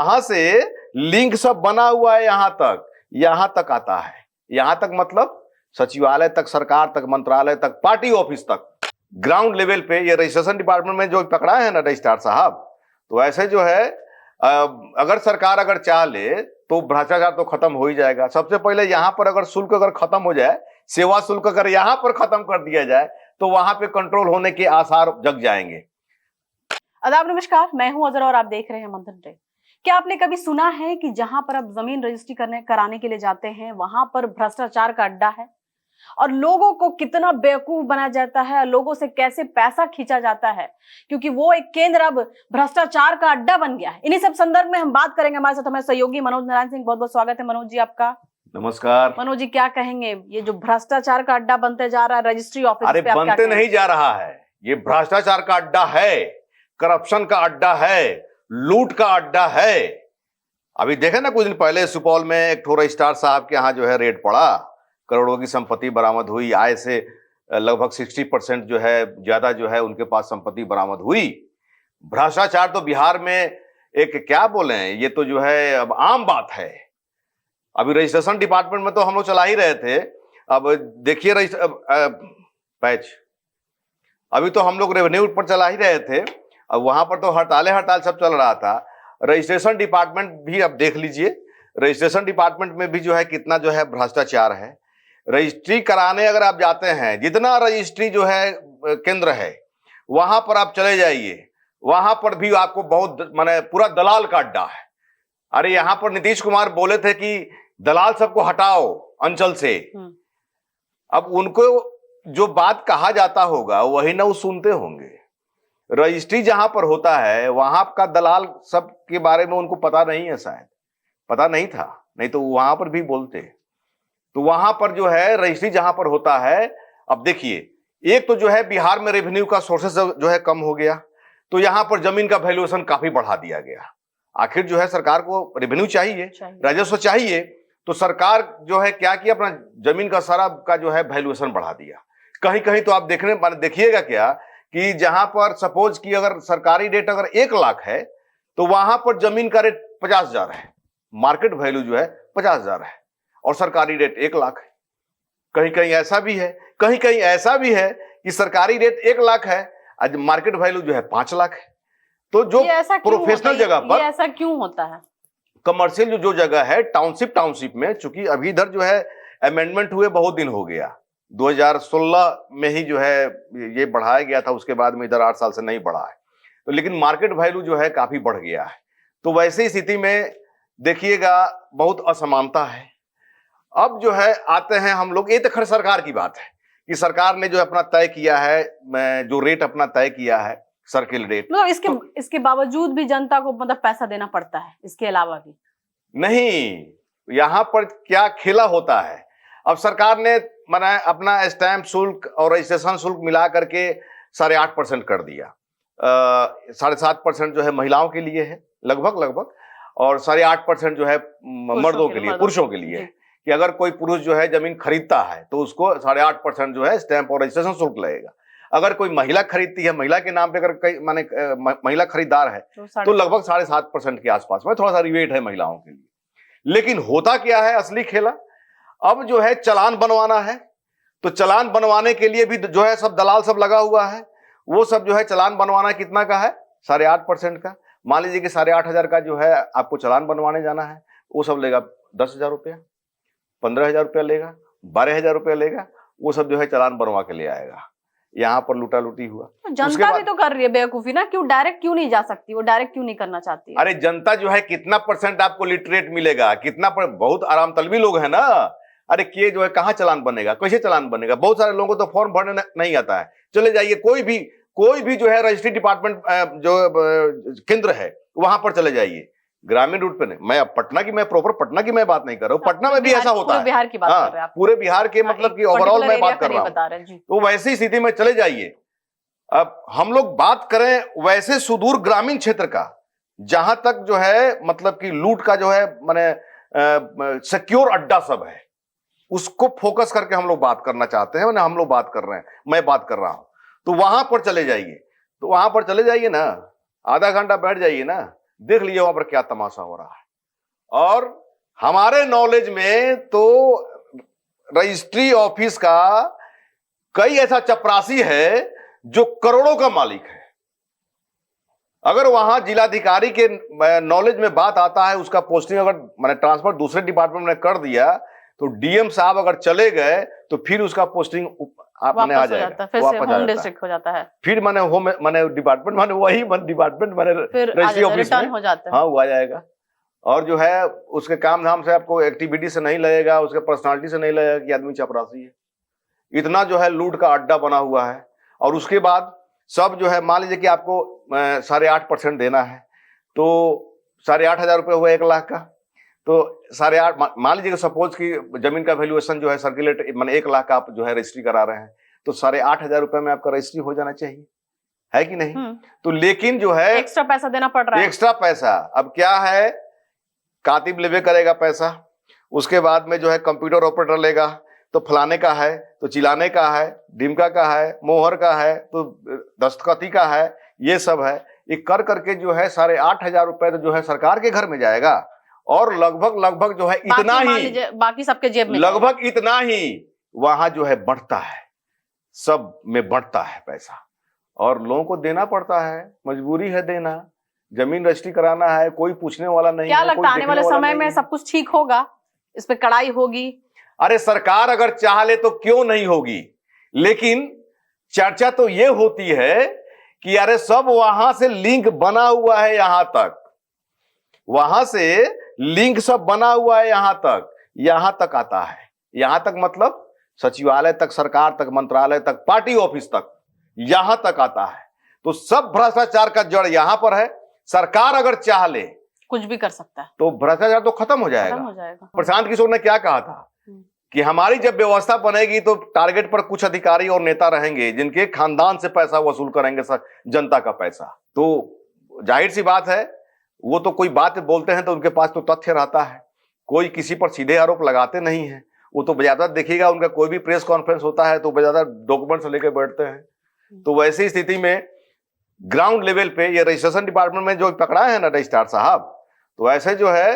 वहां से लिंक सब बना हुआ है, यहां तक आता है। यहां तक मतलब सचिवालय तक, सरकार तक, मंत्रालय तक, पार्टी ऑफिस तक, ग्राउंड लेवल पे। ये रजिस्ट्रेशन डिपार्टमेंट में जो पकड़ा है ना रजिस्ट्रार साहब, तो ऐसे जो है अगर सरकार अगर चाह ले तो भ्रष्टाचार तो खत्म हो ही जाएगा। सबसे पहले यहाँ पर अगर शुल्क अगर खत्म हो जाए, सेवा शुल्क अगर यहाँ पर खत्म कर दिया जाए, तो वहां पे कंट्रोल होने के आसार जग जाएंगे। आदाब, नमस्कार, मैं हूं अजर और आप देख रहे हैं मंथन डे। क्या आपने कभी सुना है कि जहां पर आप जमीन रजिस्ट्री कराने के लिए जाते हैं वहां पर भ्रष्टाचार का अड्डा है और लोगों को कितना बेवकूफ बनाया जाता है, लोगों से कैसे पैसा खींचा जाता है, क्योंकि वो एक केंद्र अब भ्रष्टाचार का अड्डा बन गया है। इन्हीं सब संदर्भ में हम बात करेंगे। हमारे साथ हमारे सहयोगी मनोज नारायण सिंह, बहुत बहुत स्वागत है मनोज जी आपका। नमस्कार। मनोज जी, क्या कहेंगे, ये जो भ्रष्टाचार का अड्डा बनते जा रहा है रजिस्ट्री ऑफिस? अरे बनते नहीं जा रहा है, ये भ्रष्टाचार का अड्डा है, करप्शन का अड्डा है, लूट का अड्डा है। अभी देखे ना कुछ दिन पहले सुपौल में एक ठो रजिस्ट्रार साहब के यहाँ जो है रेड पड़ा, करोड़ों की संपत्ति बरामद हुई, आय से लगभग 60% जो है ज्यादा जो है उनके पास संपत्ति बरामद हुई। भ्रष्टाचार तो बिहार में एक क्या बोले, ये तो जो है अब आम बात है। अभी रजिस्ट्रेशन डिपार्टमेंट में तो हम लोग चला ही रहे थे। अब देखिए पैच, अभी तो हम लोग रेवेन्यू पर चला ही रहे थे, अब वहां पर तो हड़ताल सब चल रहा था। रजिस्ट्रेशन डिपार्टमेंट भी अब देख लीजिए, रजिस्ट्रेशन डिपार्टमेंट में भी जो है कितना जो है भ्रष्टाचार है। रजिस्ट्री कराने अगर आप जाते हैं, जितना रजिस्ट्री जो है केंद्र है वहां पर आप चले जाइए, वहां पर भी आपको बहुत माने पूरा दलाल का अड्डा है। अरे यहाँ पर नीतीश कुमार बोले थे कि दलाल सबको हटाओ अंचल से। अब उनको जो बात कहा जाता होगा वही ना वो सुनते होंगे। रजिस्ट्री जहां पर होता है वहां का दलाल सब के बारे में उनको पता नहीं है, शायद पता नहीं था, नहीं तो वहां पर भी बोलते। तो वहां पर जो है रजिस्ट्री जहां पर होता है, अब देखिए एक तो जो है बिहार में रेवेन्यू का सोर्सेस जो है कम हो गया, तो यहां पर जमीन का वैल्यूएशन काफी बढ़ा दिया गया। आखिर जो है सरकार को रेवेन्यू चाहिए, राजस्व चाहिए, तो सरकार जो है क्या किया, अपना जमीन का सारा का जो है वैल्यूएशन बढ़ा दिया। कहीं कहीं तो आप देखिएगा क्या कि जहां पर सपोज कि अगर सरकारी रेट अगर 1 लाख है तो वहां पर जमीन का रेट 50,000 है, मार्केट वैल्यू जो है 50,000 है और सरकारी रेट 1 लाख है। कहीं कहीं ऐसा भी है, कहीं कहीं ऐसा भी है कि सरकारी रेट 1 लाख है, आज मार्केट वैल्यू जो है 5 लाख है। तो जो प्रोफेशनल जगह पर ऐसा क्यों होता है? कमर्शियल जो जगह है टाउनशिप में, चूंकि अभी इधर जो है अमेंडमेंट हुए बहुत दिन हो गया, 2016 में ही जो है ये बढ़ाया गया था, उसके बाद में इधर 8 साल से नहीं बढ़ा है। तो लेकिन मार्केट वैल्यू जो है काफी बढ़ गया है। तो वैसे स्थिति में देखिएगा बहुत असमानता है। अब जो है आते हैं हम लोग, ये तो खैर सरकार की बात है कि सरकार ने जो अपना तय किया है, जो रेट अपना तय किया है सर्किल रेट, मतलब इसके बावजूद भी जनता को मतलब पैसा देना पड़ता है, इसके अलावा भी नहीं। यहाँ पर क्या खेला होता है, अब सरकार ने माना अपना स्टैंप शुल्क और रजिस्ट्रेशन शुल्क मिला करके 8.5% कर दिया। 7.5% जो है महिलाओं के लिए है लगभग, और 8.5% जो है मर्दों के लिए, पुरुषों के लिए है कि अगर कोई पुरुष जो है जमीन खरीदता है तो उसको 8.5% जो है स्टैंप और रजिस्ट्रेशन शुल्क लगेगा। अगर कोई महिला खरीदती है, महिला के नाम पे अगर कई माने महिला खरीदार है तो लगभग 7.5% के आसपास में थोड़ा सा रिबेट है महिलाओं के लिए। लेकिन होता क्या है असली खेला, अब जो है चालान बनवाना है, तो चालान बनवाने के लिए भी जो है सब दलाल सब लगा हुआ है। वो सब जो है चालान बनवाना कितना का है, 8.5% का। मान लीजिए कि 8,500 का जो है आपको चालान बनवाने जाना है, वो सब लेगा 10,000 रुपया, 15,000 रुपया लेगा, 12,000 रुपया लेगा। वो सब जो है चालान बनवा के ले आएगा। यहाँ पर लूटा लूटी हुआ। तो जनता भी तो कर रही है बेवकूफी ना, क्यों डायरेक्ट क्यों नहीं जा सकती, वो डायरेक्ट क्यों नहीं करना चाहती है? अरे जनता जो है कितना % आपको लिटरेट मिलेगा, कितना बहुत आराम तलबी लोग है ना। अरे के जो है कहाँ चालान बनेगा, कैसे चालान बनेगा? बहुत सारे लोगों को तो फॉर्म भरने नहीं आता है। चले जाइए कोई भी जो है रजिस्ट्री डिपार्टमेंट जो केंद्र है वहां पर चले जाइए, ग्रामीण रूट पे नहीं। मैं पटना की, मैं प्रॉपर पटना की मैं बात नहीं कर रहा हूँ, पटना में भी ऐसा होता है, बिहार की बात कर रहे हैं आप। पूरे बिहार के मतलब कि ओवरऑल मैं बात कर रहा हूँ। तो वैसी स्थिति में चले जाइए। अब हम लोग बात करें वैसे सुदूर ग्रामीण क्षेत्र का, जहां तक जो है मतलब कि लूट का जो है माने सिक्योर अड्डा सब है, उसको फोकस करके हम लोग बात करना चाहते हैं, हम लोग बात कर रहे हैं, मैं बात कर रहा हूं। तो वहां पर चले जाइए, ना आधा घंटा बैठ जाइए ना, देख लीजिए वहां पर क्या तमाशा हो रहा है। और हमारे नॉलेज में तो रजिस्ट्री ऑफिस का कई ऐसा चपरासी है जो करोड़ों का मालिक है। अगर वहां जिलाधिकारी के नॉलेज में बात आता है, उसका पोस्टिंग अगर मैंने ट्रांसफर दूसरे डिपार्टमेंट में कर दिया, तो डीएम साहब अगर चले गए तो फिर उसका पोस्टिंग आपने आ जाएगा, फिर से होम डिस्ट्रिक्ट हो जाता है, फिर मैंने डिपार्टमेंट वही डिपार्टमेंट रजिस्ट्री ऑफिस में हो जाता है। हाँ, वो आ जाएगा। और जो है उसके काम धाम से, आपको एक्टिविटी से नहीं लगेगा, उसके पर्सनालिटी से नहीं लगेगा कि आदमी चपरासी है। इतना जो है लूट का अड्डा बना हुआ है। और उसके बाद सब जो है, मान लीजिए कि आपको 8.5% देना है, तो 8,500 रुपये हुआ 1 लाख का, तो 8.5 मान लीजिए कि सपोज की जमीन का वैल्यूएशन जो है सर्कुलेट मैंने 1 लाख का आप जो है रजिस्ट्री करा रहे हैं, तो 8,500 रुपये में आपका रजिस्ट्री हो जाना चाहिए, है कि नहीं? तो लेकिन जो है एक्स्ट्रा पैसा देना पड़ रहा है। एक्स्ट्रा पैसा अब क्या है, कातिब लेवे करेगा पैसा, उसके बाद में जो है कंप्यूटर ऑपरेटर लेगा, तो फलाने का है, तो चिलाने का है, डिमका का है, मोहर का है, तो दस्तखती का है, ये सब है। ये कर करके जो है 8,500 रुपए तो जो है सरकार के घर में जाएगा। और लगभग जो है इतना ही, बाकी सबके जेब में लगभग इतना ही वहां जो है बढ़ता है, सब में बढ़ता है पैसा, और लोगों को देना पड़ता है, मजबूरी है देना। जमीन रजिस्ट्री कराना है, कोई पूछने वाला नहीं। क्या लगता है आने वाले समय में सब कुछ ठीक होगा, इस पे कड़ाई होगी? अरे सरकार अगर चाह ले तो क्यों नहीं होगी, लेकिन चर्चा तो ये होती है कि अरे सब वहां से लिंक बना हुआ है, यहां तक, वहां से लिंक सब बना हुआ है, यहां तक आता है। यहां तक मतलब सचिवालय तक, सरकार तक, मंत्रालय तक, पार्टी ऑफिस तक, यहां तक आता है। तो सब भ्रष्टाचार का जड़ यहां पर है। सरकार अगर चाह ले कुछ भी कर सकता है, तो भ्रष्टाचार तो खत्म हो जाएगा। प्रशांत किशोर ने क्या कहा था कि हमारी जब व्यवस्था बनेगी तो टारगेट पर कुछ अधिकारी और नेता रहेंगे जिनके खानदान से पैसा वसूल करेंगे जनता का पैसा। तो जाहिर सी बात है, वो तो कोई बात बोलते हैं तो उनके पास तो तथ्य रहता है, कोई किसी पर सीधे आरोप लगाते नहीं है। वो तो बजादा देखिएगा, उनका कोई भी प्रेस कॉन्फ्रेंस होता है तो बजादा डॉक्यूमेंट्स लेकर बैठते हैं। तो वैसी स्थिति में ग्राउंड लेवल पे ये रजिस्ट्रेशन डिपार्टमेंट में जो पकड़ा है ना रजिस्ट्रार साहब, तो ऐसे जो है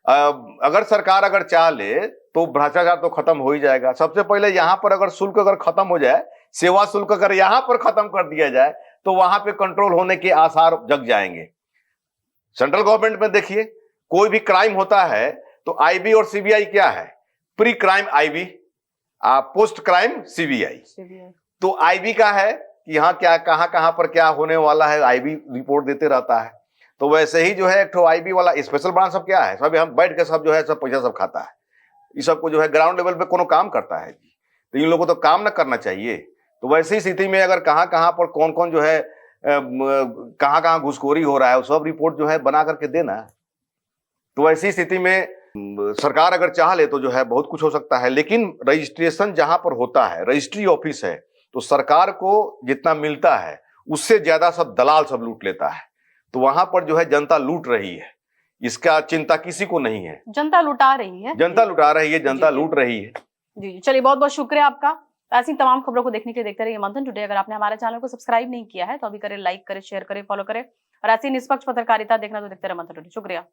अगर सरकार अगर चाह ले तो भ्रष्टाचार तो खत्म हो ही जाएगा। सबसे पहले यहाँ पर अगर शुल्क अगर खत्म हो जाए, सेवा शुल्क अगर यहाँ पर खत्म कर दिया जाए, तो वहां पे कंट्रोल होने के आसार जग जाएंगे। सेंट्रल गवर्नमेंट में देखिए, कोई भी क्राइम होता है तो आईबी और सीबीआई क्या है, pre crime IB, post crime CBI. तो आईबी का है कि यहाँ क्या कहां पर क्या होने वाला है, आईबी रिपोर्ट देते रहता है। तो वैसे ही जो है एक ठो आईबी वाला स्पेशल ब्रांच सब क्या है, सब हम बैठ के सब जो है सब पैसा सब खाता है। इस सबको जो है ग्राउंड लेवल पे कोनो काम करता है जी, तो इन लोगों को तो काम न करना चाहिए। तो वैसी स्थिति में अगर कहां पर कौन कौन जो है कहां घुसखोरी हो रहा है, वो सब रिपोर्ट जो है बना करके देना। तो वैसी स्थिति में सरकार अगर चाह ले तो जो है बहुत कुछ हो सकता है। लेकिन रजिस्ट्रेशन जहां पर होता है, रजिस्ट्री ऑफिस है, तो सरकार को जितना मिलता है उससे ज्यादा सब दलाल सब लूट लेता है। तो वहां पर जो है जनता लूट रही है, इसका चिंता किसी को नहीं है। जनता लुटा रही है, जनता लुटा रही है, जनता लूट रही है। जी चलिए, बहुत बहुत शुक्रिया आपका। ऐसी तमाम खबरों को देखने के लिए देखते रहिए मंथन टुडे। अगर आपने हमारे चैनल को सब्सक्राइब नहीं किया है तो अभी करें, लाइक करें, शेयर करें, फॉलो करें, और ऐसी निष्पक्ष पत्रकारिता देखना तो देखते रहे मंथन टुडे। शुक्रिया।